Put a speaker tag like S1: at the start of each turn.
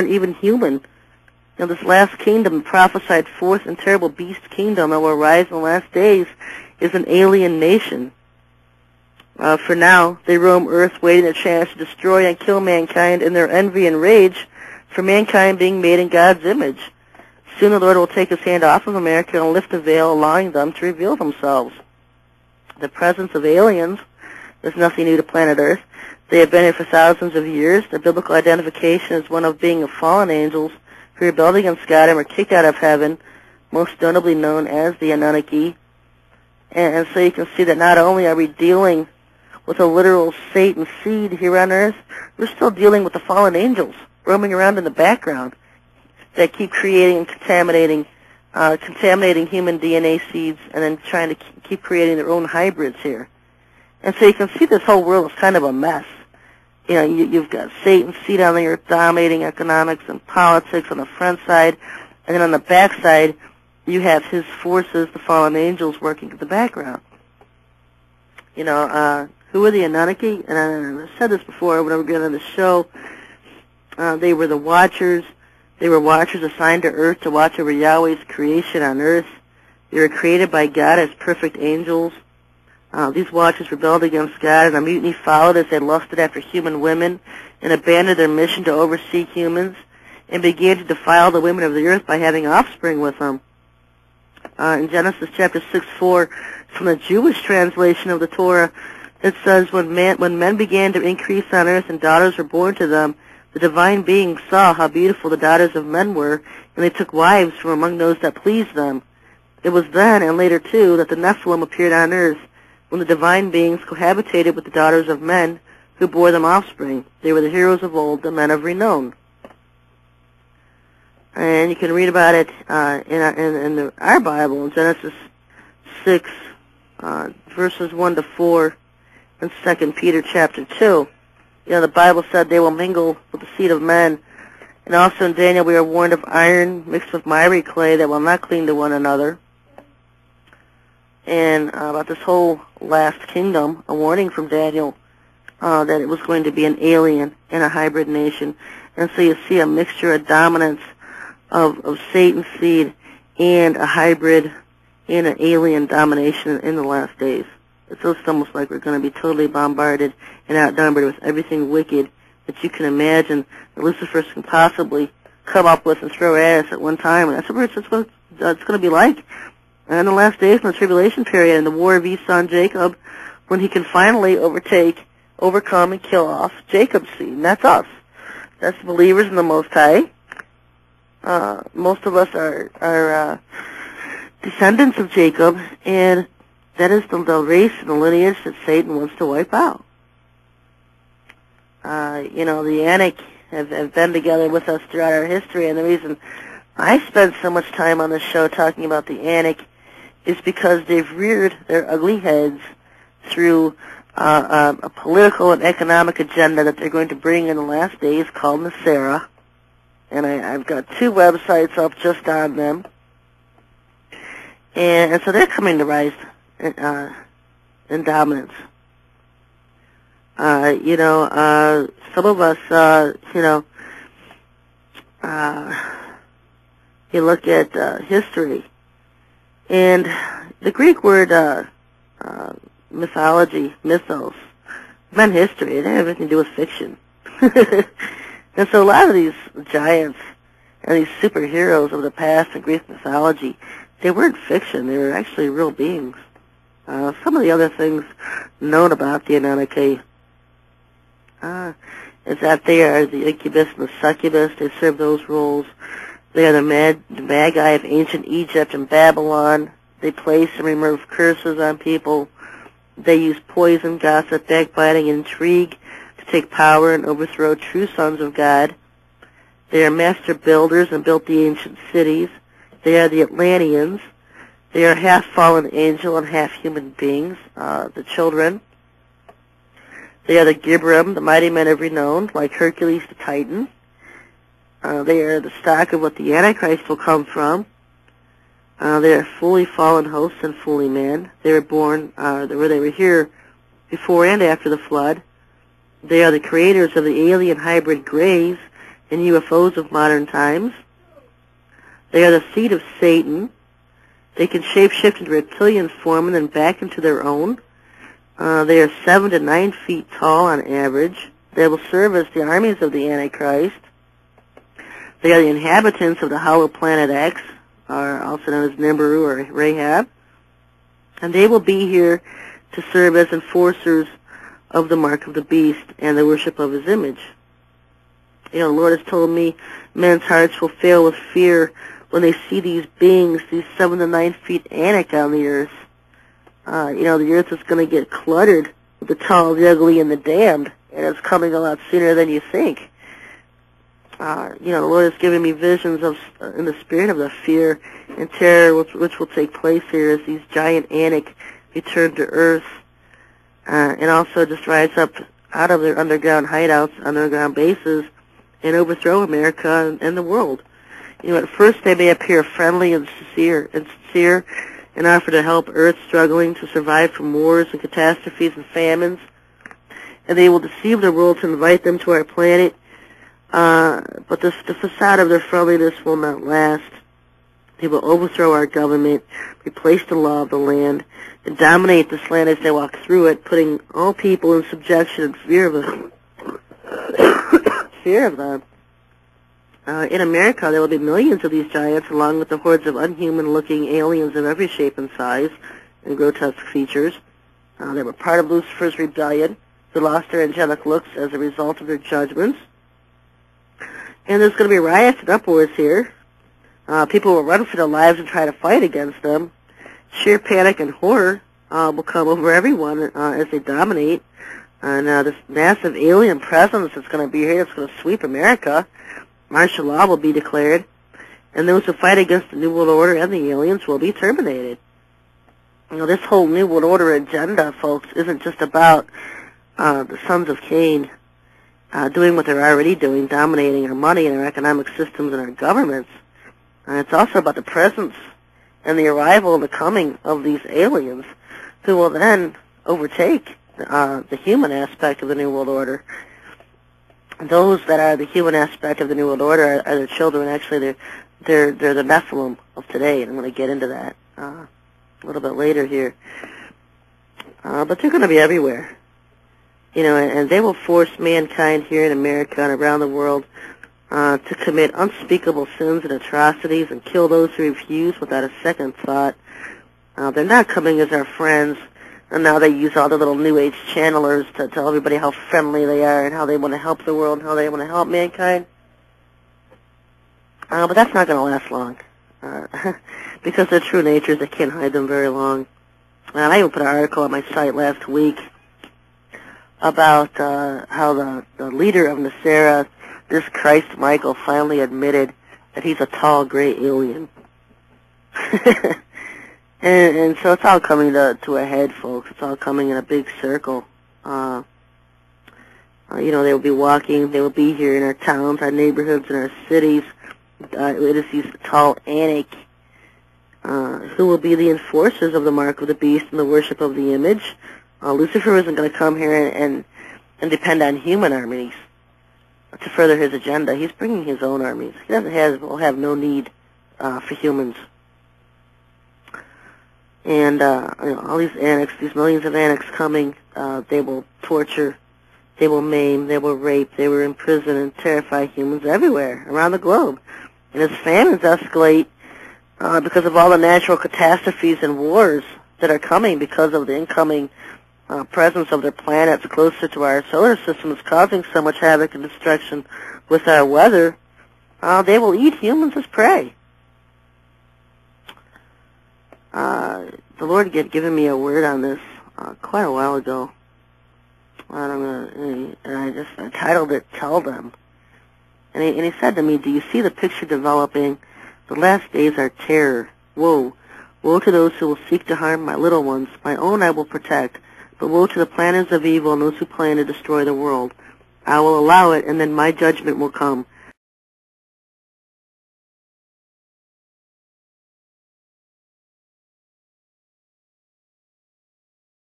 S1: even human. This last kingdom, the prophesied fourth and terrible beast kingdom that will arise in the last days, is an alien nation. For now, they roam Earth waiting a chance to destroy and kill mankind in their envy and rage for mankind being made in God's image. Soon the Lord will take his hand off of America and lift the veil, allowing them to reveal themselves. The presence of aliens is nothing new to planet Earth. They have been here for thousands of years. Their biblical identification is one of being fallen angels who rebelled against God and were kicked out of heaven, most notably known as the Illuminati. And so you can see that not only are we dealing with a literal Satan seed here on Earth, we're still dealing with the fallen angels roaming around in the background that keep creating and contaminating human DNA seeds and then trying to keep creating their own hybrids here. And so you can see this whole world is kind of a mess. You've got Satan's seed on the earth dominating economics and politics on the front side, and then on the back side, you have his forces, the fallen angels, working in the background. Who are the Anunnaki? And I've said this before when I was getting on the show. They were the Watchers. They were Watchers assigned to Earth to watch over Yahweh's creation on Earth. They were created by God as perfect angels. These Watchers rebelled against God, and a mutiny followed as they lusted after human women and abandoned their mission to oversee humans and began to defile the women of the earth by having offspring with them. In Genesis chapter 6:4, from the Jewish translation of the Torah, it says, when men began to increase on earth and daughters were born to them, the divine beings saw how beautiful the daughters of men were, and they took wives from among those that pleased them. It was then, and later too, that the Nephilim appeared on earth, when the divine beings cohabitated with the daughters of men who bore them offspring. They were the heroes of old, the men of renown. And you can read about it in our Bible, in Genesis 6, verses 1 to 4, and 2 Peter chapter 2. The Bible said they will mingle with the seed of men. And also in Daniel we are warned of iron mixed with miry clay that will not cling to one another. And about this whole last kingdom, a warning from Daniel that it was going to be an alien and a hybrid nation. And so you see a mixture, a dominance of Satan's seed and a hybrid and an alien domination in the last days. It's just almost like we're going to be totally bombarded and outnumbered with everything wicked that you can imagine that Lucifer can possibly come up with and throw at us at one time. And that's what it's going to be like. And in the last days, in the tribulation period, in the war of Esau and Jacob, when he can finally overcome, and kill off Jacob's seed. And that's us. That's the believers in the Most High. Most of us are descendants of Jacob, and that is the race and the lineage that Satan wants to wipe out. The Anak have been together with us throughout our history, and the reason I spend so much time on this show talking about the Anak is because they've reared their ugly heads through a political and economic agenda that they're going to bring in the last days called Nasera. And I've got 2 websites up just on them. And so they're coming to rise in dominance. Some of us, you look at history, and the Greek word mythology, mythos, meant history. It didn't have anything to do with fiction. And so a lot of these giants and these superheroes of the past in Greek mythology, they weren't fiction. They were actually real beings. Some of the other things known about the Anunnaki is that they are the incubus and the succubus. They serve those roles. They are the magi of ancient Egypt and Babylon. They place and remove curses on people. They use poison, gossip, backbiting, and intrigue to take power and overthrow true sons of God. They are master builders and built the ancient cities. They are the Atlanteans. They are half fallen angel and half human beings, the children. They are the Gibrim, the mighty men of renown, like Hercules the Titan. They are the stock of what the Antichrist will come from. They are fully fallen hosts and fully man. They were born, they were here before and after the flood. They are the creators of the alien hybrid Greys and UFOs of modern times. They are the seed of Satan. They can shapeshift into reptilian form and then back into their own. They are 7 to 9 feet tall on average. They will serve as the armies of the Antichrist. They are the inhabitants of the hollow planet X, or also known as Nibiru or Rahab. And they will be here to serve as enforcers of the mark of the beast and the worship of his image. You know, the Lord has told me men's hearts will fail with fear when they see these beings, these 7 to 9 feet Anak on the earth. You know, the earth is going to get cluttered with the tall, the ugly, and the damned, and it's coming a lot sooner than you think. You know, the Lord has given me visions of, in the spirit of the fear and terror which will take place here as these giant Anak return to earth, and also just rise up out of their underground hideouts, underground bases, and overthrow America and the world. You know, at first they may appear friendly and sincere, and offer to help Earth struggling to survive from wars and catastrophes and famines, and they will deceive the world to invite them to our planet. But the facade of their friendliness will not last. They will overthrow our government, replace the law of the land, and dominate this land as they walk through it, putting all people in subjection and fear of them. In America, there will be millions of these giants, along with the hordes of unhuman-looking aliens of every shape and size and grotesque features. They were part of Lucifer's rebellion, who lost their angelic looks as a result of their judgments. And there's going to be riots and uproars here. People will run for their lives and try to fight against them. Sheer panic and horror will come over everyone as they dominate. And this massive alien presence that's going to be here, that's going to sweep America. Martial law will be declared, and those who fight against the New World Order and the aliens will be terminated. You know, this whole New World Order agenda, folks, isn't just about the sons of Cain doing what they're already doing, dominating our money and our economic systems and our governments. It's also about the presence and the arrival and the coming of these aliens, who will then overtake the human aspect of the New World Order. Those that are the human aspect of the New World Order are their children. Actually, they're the Nephilim of today, and I'm going to get into that a little bit later here. But they're going to be everywhere, you know, and they will force mankind here in America and around the world to commit unspeakable sins and atrocities and kill those who refuse without a second thought. They're not coming as our friends. And now they use all the little New Age channelers to tell everybody how friendly they are and how they want to help the world and how they want to help mankind. But that's not going to last long. Because their true natures, they can't hide them very long. And I even put an article on my site last week about how the leader of Nasera, this Christ Michael, finally admitted that he's a tall, gray alien. And so it's all coming to a head, folks. It's all coming in a big circle. You know, they will be walking, they will be here in our towns, our neighborhoods, and our cities. It is these tall Anak who will be the enforcers of the mark of the beast and the worship of the image. Lucifer isn't going to come here and depend on human armies to further his agenda. He's bringing his own armies. He will have no need for humans. And you know, all these Anaks, these millions of Anaks coming, they will torture, they will maim, they will rape, they will imprison and terrify humans everywhere around the globe. And as famines escalate because of all the natural catastrophes and wars that are coming because of the incoming presence of their planets closer to our solar system is causing so much havoc and destruction with our weather, they will eat humans as prey. The Lord had given me a word on this quite a while ago, and I titled it "Tell Them." And he said to me, "Do you see the picture developing? The last days are terror. Woe, woe to those who will seek to harm my little ones. My own I will protect, but woe to the planners of evil and those who plan to destroy the world. I will allow it, and then my judgment will come.